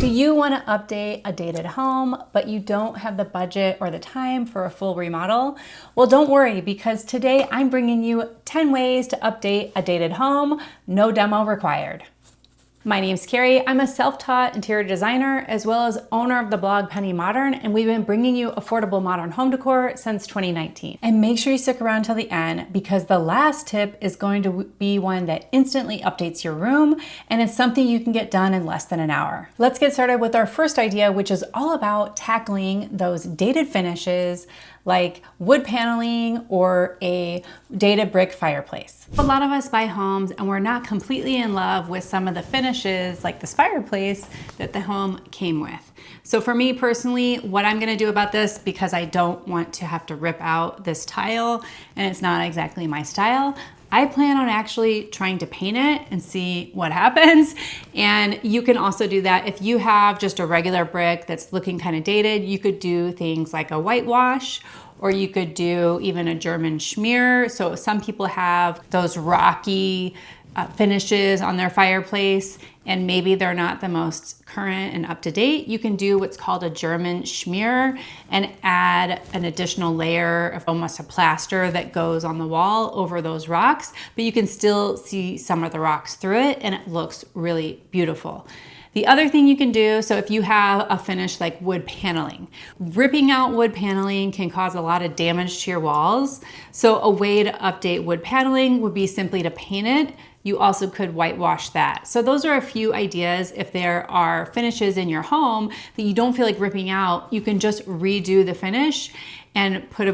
Do you want to update a dated home, but you don't have the budget or the time for a full remodel? Well, don't worry, because today I'm bringing you 10 ways to update a dated home, no demo required. My name's Carrie. I'm a self-taught interior designer as well as owner of the blog Penny Modern, and we've been bringing you affordable modern home decor since 2019. And make sure you stick around till the end, because the last tip is going to be one that instantly updates your room, and it's something you can get done in less than an hour. Let's get started with our first idea, which is all about tackling those dated finishes like wood paneling or a dated brick fireplace. A lot of us buy homes and we're not completely in love with some of the finishes like this fireplace that the home came with. So for me personally, what I'm gonna do about this, because I don't want to have to rip out this tile and it's not exactly my style, I plan on actually trying to paint it and see what happens. And you can also do that if you have just a regular brick that's looking kind of dated. You could do things like a whitewash, or you could do even a German schmear. So some people have those rocky finishes on their fireplace, and maybe they're not the most current and up to date. You can do what's called a German schmear and add an additional layer of almost a plaster that goes on the wall over those rocks, but you can still see some of the rocks through it and it looks really beautiful. The other thing you can do, so if you have a finish like wood paneling, ripping out wood paneling can cause a lot of damage to your walls. So a way to update wood paneling would be simply to paint it. You also could whitewash that. So those are a few ideas. If there are finishes in your home that you don't feel like ripping out, you can just redo the finish and put a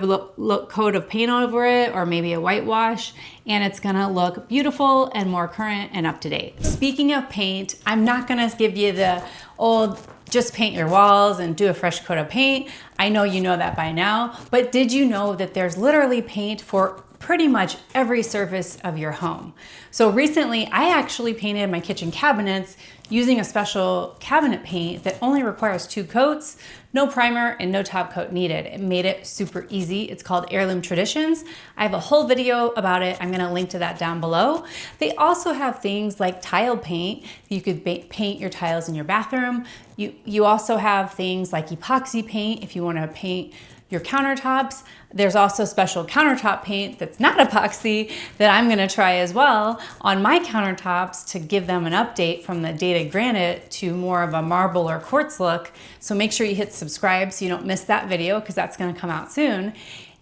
coat of paint over it, or maybe a whitewash, and it's gonna look beautiful and more current and up to date. Speaking of paint, I'm not gonna give you the old just paint your walls and do a fresh coat of paint. I know you know that by now, but did you know that there's literally paint for pretty much every surface of your home? So recently, I actually painted my kitchen cabinets using a special cabinet paint that only requires 2 coats, no primer and no top coat needed. It made it super easy. It's called Heirloom Traditions. I have a whole video about it. I'm gonna link to that down below. They also have things like tile paint. You could paint your tiles in your bathroom. You also have things like epoxy paint if you wanna paint your countertops. There's also special countertop paint that's not epoxy that I'm gonna try as well on my countertops to give them an update from the dated granite to more of a marble or quartz look. So make sure you hit subscribe so you don't miss that video, because that's gonna come out soon.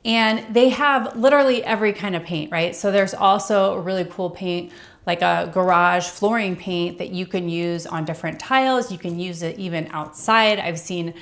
And they have literally every kind of paint, right? So there's also a really cool paint like a garage flooring paint that you can use on different tiles. You can use it even outside. I've seen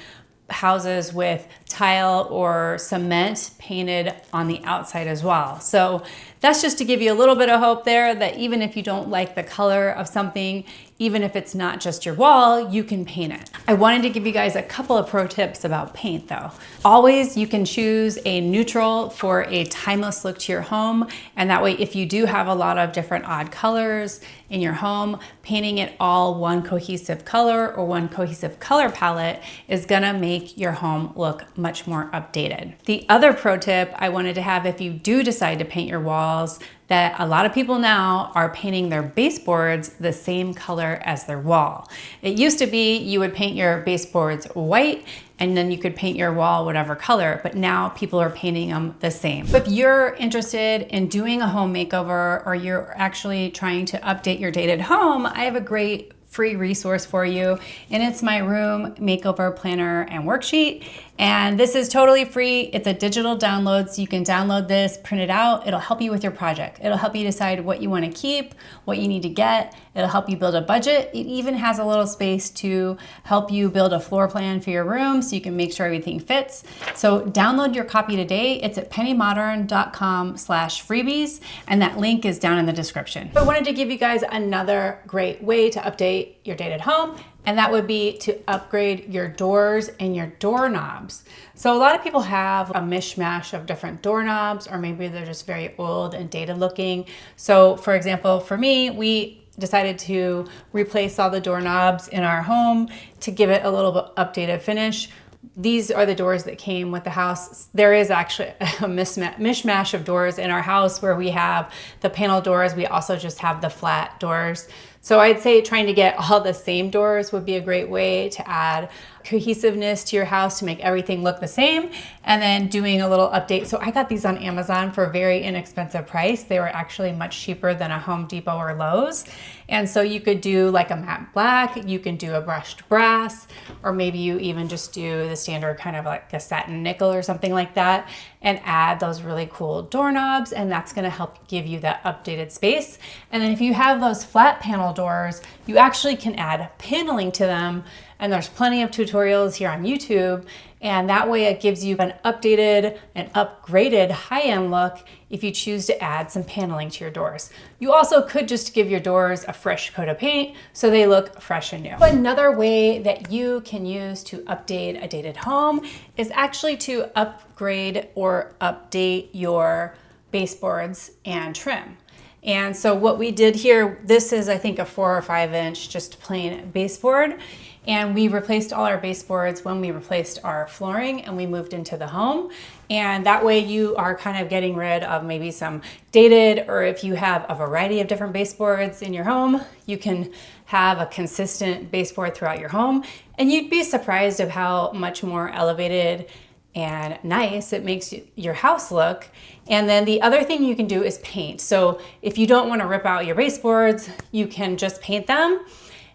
houses with tile or cement painted on the outside as well. So that's just to give you a little bit of hope there that even if you don't like the color of something, even if it's not just your wall, you can paint it. I wanted to give you guys a couple of pro tips about paint though. Always you can choose a neutral for a timeless look to your home. And that way, if you do have a lot of different odd colors in your home, painting it all one cohesive color or one cohesive color palette is gonna make your home look much more updated. The other pro tip I wanted to have, if you do decide to paint your walls, that a lot of people now are painting their baseboards the same color as their wall. It used to be you would paint your baseboards white and then you could paint your wall whatever color, but now people are painting them the same. If you're interested in doing a home makeover, or you're actually trying to update your dated home, I have a great free resource for you, and it's my room makeover planner and worksheet. And this is totally free. It's a digital download, so you can download this, print it out. It'll help you with your project. It'll help you decide what you want to keep, what you need to get. It'll help you build a budget. It even has a little space to help you build a floor plan for your room so you can make sure everything fits. So download your copy today. It's at pennymodern.com/freebies, and that link is down in the description. I wanted to give you guys another great way to update your dated home, and that would be to upgrade your doors and your doorknobs. So a lot of people have a mishmash of different doorknobs, or maybe they're just very old and dated looking. So for example, for me, we decided to replace all the doorknobs in our home to give it a little bit updated finish. These are the doors that came with the house. There is actually a mishmash of doors in our house where we have the panel doors. We also just have the flat doors. So I'd say trying to get all the same doors would be a great way to add cohesiveness to your house to make everything look the same, and then doing a little update. So I got these on Amazon for a very inexpensive price. They were actually much cheaper than a Home Depot or Lowe's. And so you could do like a matte black, you can do a brushed brass, or maybe you even just do the standard kind of like a satin nickel or something like that, and add those really cool doorknobs, and that's gonna help give you that updated space. And then if you have those flat panel doors, you actually can add paneling to them, and there's plenty of tutorials here on YouTube, and that way it gives you an updated and upgraded high-end look if you choose to add some paneling to your doors. You also could just give your doors a fresh coat of paint so they look fresh and new. Another way that you can use to update a dated home is actually to upgrade or update your baseboards and trim. And so what we did here, this is I think a 4 or 5 inch just plain baseboard. And we replaced all our baseboards when we replaced our flooring and we moved into the home. And that way you are kind of getting rid of maybe some dated, or if you have a variety of different baseboards in your home, you can have a consistent baseboard throughout your home. And you'd be surprised of how much more elevated and nice it makes your house look. And then the other thing you can do is paint. So if you don't want to rip out your baseboards, you can just paint them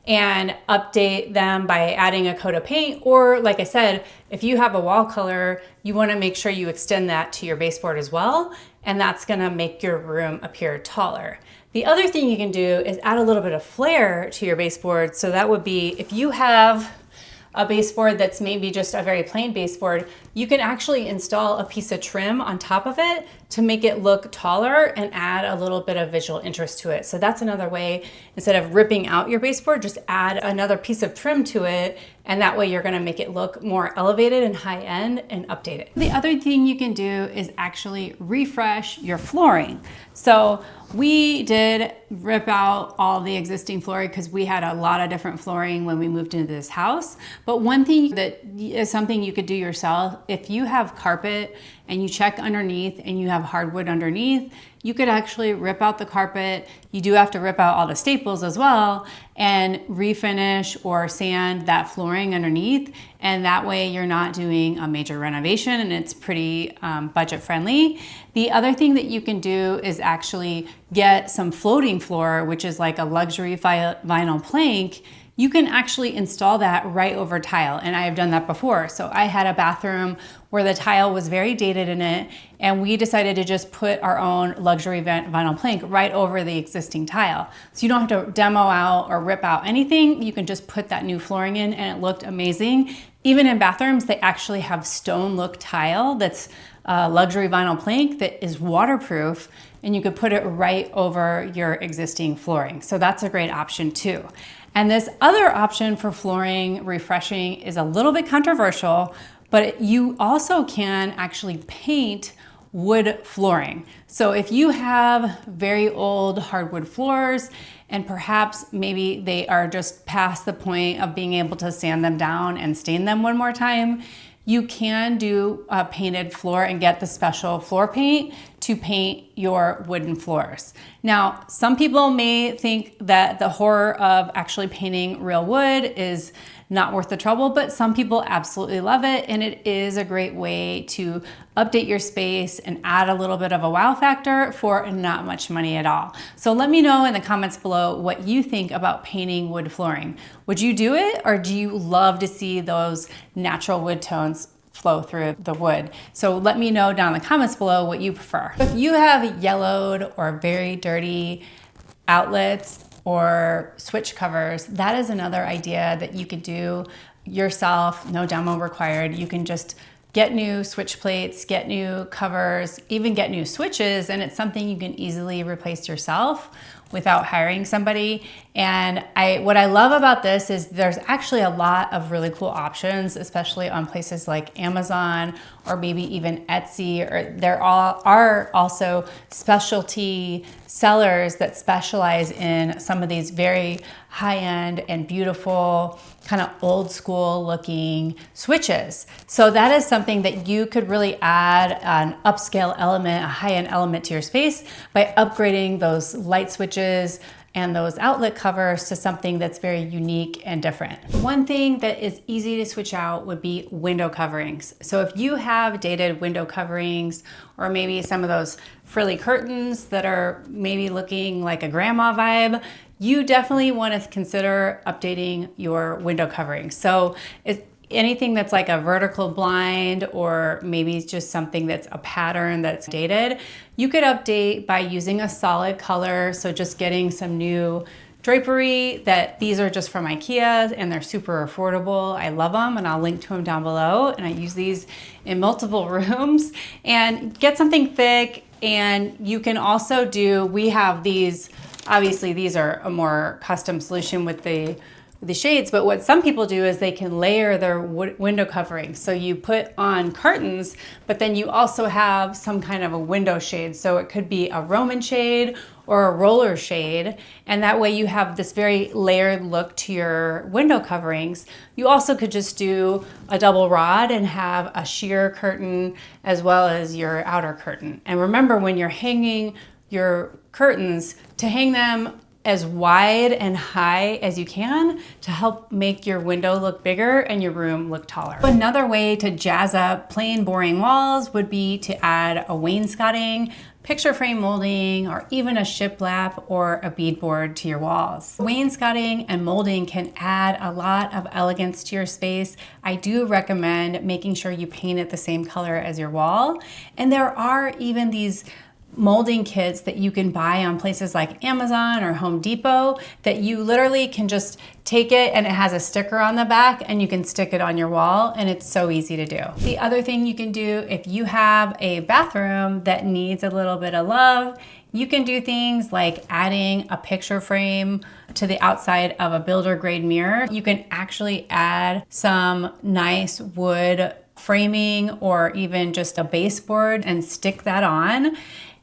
and update them by adding a coat of paint. Or like I said, if you have a wall color, you want to make sure you extend that to your baseboard as well, and that's going to make your room appear taller. The other thing you can do is add a little bit of flair to your baseboard. So that would be if you have a baseboard that's maybe just a very plain baseboard, you can actually install a piece of trim on top of it to make it look taller and add a little bit of visual interest to it. So that's another way, instead of ripping out your baseboard, just add another piece of trim to it, and that way you're gonna make it look more elevated and high end and updated. The other thing you can do is actually refresh your flooring. So we did rip out all the existing flooring because we had a lot of different flooring when we moved into this house. But one thing that is something you could do yourself, if you have carpet and you check underneath and you have hardwood underneath, you could actually rip out the carpet. You do have to rip out all the staples as well and refinish or sand that flooring underneath. And that way you're not doing a major renovation and it's pretty budget friendly. The other thing that you can do is actually get some floating floor, which is like a luxury vinyl plank. You can actually install that right over tile, and I have done that before. So I had a bathroom where the tile was very dated in it, and we decided to just put our own luxury vinyl plank right over the existing tile. So you don't have to demo out or rip out anything. You can just put that new flooring in, and it looked amazing. Even in bathrooms, they actually have stone look tile that's luxury vinyl plank that is waterproof, and you could put it right over your existing flooring. So that's a great option too. And this other option for flooring refreshing is a little bit controversial, but you also can actually paint wood flooring. So if you have very old hardwood floors and perhaps maybe they are just past the point of being able to sand them down and stain them one more time, you can do a painted floor and get the special floor paint to paint your wooden floors. Now, some people may think that the horror of actually painting real wood is not worth the trouble, but some people absolutely love it, and it is a great way to update your space and add a little bit of a wow factor for not much money at all. So let me know in the comments below what you think about painting wood flooring. Would you do it, or do you love to see those natural wood tones flow through the wood? So let me know down in the comments below what you prefer. If you have yellowed or very dirty outlets or switch covers, that is another idea that you could do yourself, no demo required. You can just get new switch plates, get new covers, even get new switches, and it's something you can easily replace yourself without hiring somebody. And what I love about this is there's actually a lot of really cool options, especially on places like Amazon or maybe even Etsy, or there are also specialty sellers that specialize in some of these very high-end and beautiful, kind of old school looking switches. So that is something that you could really add an upscale element, a high-end element to your space by upgrading those light switches and those outlet covers to something that's very unique and different. One thing that is easy to switch out would be window coverings. So if you have dated window coverings, or maybe some of those frilly curtains that are maybe looking like a grandma vibe, you definitely want to consider updating your window coverings. So anything that's like a vertical blind, or maybe it's just something that's a pattern that's dated, you could update by using a solid color. So just getting some new drapery. These are just from IKEA and they're super affordable. I love them, and I'll link to them down below. And I use these in multiple rooms. And get something thick. And you can also we have these, obviously these are a more custom solution with the shades, but what some people do is they can layer their window covering. So you put on curtains, but then you also have some kind of a window shade. So it could be a Roman shade or a roller shade, and that way you have this very layered look to your window coverings. You also could just do a double rod and have a sheer curtain as well as your outer curtain. And remember, when you're hanging your curtains, to hang them as wide and high as you can to help make your window look bigger and your room look taller. Another way to jazz up plain boring walls would be to add a wainscoting, picture frame molding, or even a shiplap or a beadboard to your walls. Wainscoting and molding can add a lot of elegance to your space. I do recommend making sure you paint it the same color as your wall. And there are even these molding kits that you can buy on places like Amazon or Home Depot that you literally can just take it, and it has a sticker on the back and you can stick it on your wall, and it's so easy to do. The other thing you can do, if you have a bathroom that needs a little bit of love, you can do things like adding a picture frame to the outside of a builder grade mirror. You can actually add some nice wood framing or even just a baseboard and stick that on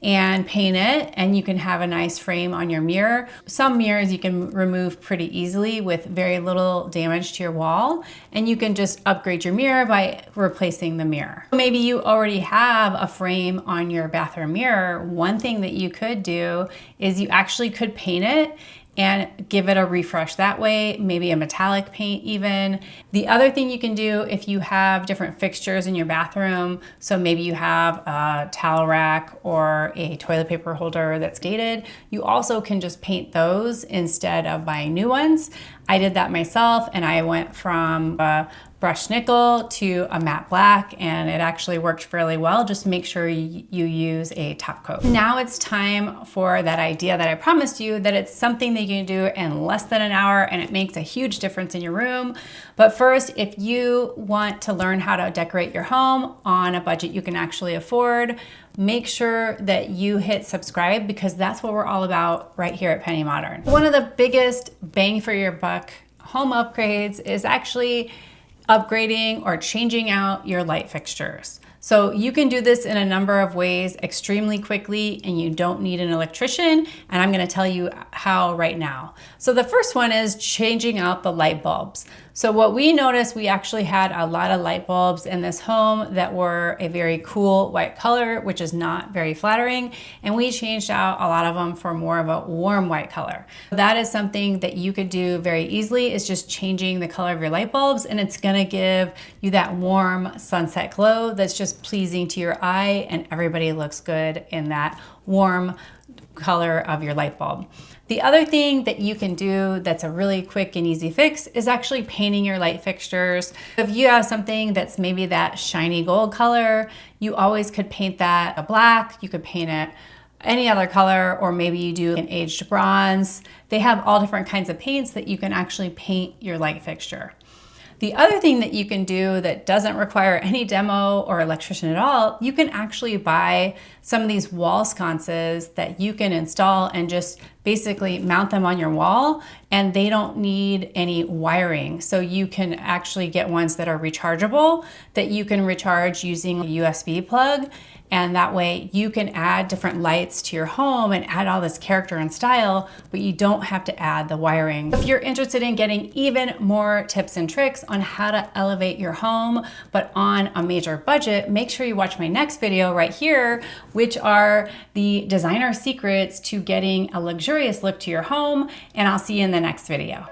and paint it, and you can have a nice frame on your mirror. Some mirrors you can remove pretty easily with very little damage to your wall, and you can just upgrade your mirror by replacing the mirror. Maybe you already have a frame on your bathroom mirror. One thing that you could do is you actually could paint it and give it a refresh that way, maybe a metallic paint even. The other thing you can do if you have different fixtures in your bathroom, so maybe you have a towel rack or a toilet paper holder that's dated, you also can just paint those instead of buying new ones. I did that myself, and I went from a brushed nickel to a matte black, and it actually worked fairly well. Just make sure you use a top coat. Now it's time for that idea that I promised you, that it's something that you can do in less than an hour and it makes a huge difference in your room. But first, if you want to learn how to decorate your home on a budget you can actually afford, make sure that you hit subscribe, because that's what we're all about right here at Penny Modern. One of the biggest bang for your buck home upgrades is actually upgrading or changing out your light fixtures. So you can do this in a number of ways extremely quickly, and you don't need an electrician, and I'm going to tell you how right now. So the first one is changing out the light bulbs. So what we noticed, we actually had a lot of light bulbs in this home that were a very cool white color, which is not very flattering, and we changed out a lot of them for more of a warm white color. That is something that you could do very easily, is just changing the color of your light bulbs, and it's going to give you that warm sunset glow that's just pleasing to your eye, and everybody looks good in that warm color of your light bulb. The other thing that you can do that's a really quick and easy fix is actually painting your light fixtures. If you have something that's maybe that shiny gold color, you always could paint that a black, you could paint it any other color, or maybe you do an aged bronze. They have all different kinds of paints that you can actually paint your light fixture. The other thing that you can do that doesn't require any demo or electrician at all, you can actually buy some of these wall sconces that you can install and just basically mount them on your wall, and they don't need any wiring. So you can actually get ones that are rechargeable that you can recharge using a USB plug, And that way you can add different lights to your home and add all this character and style, but you don't have to add the wiring. If you're interested in getting even more tips and tricks on how to elevate your home, but on a major budget, make sure you watch my next video right here, which are the designer secrets to getting a luxurious look to your home. And I'll see you in the next video.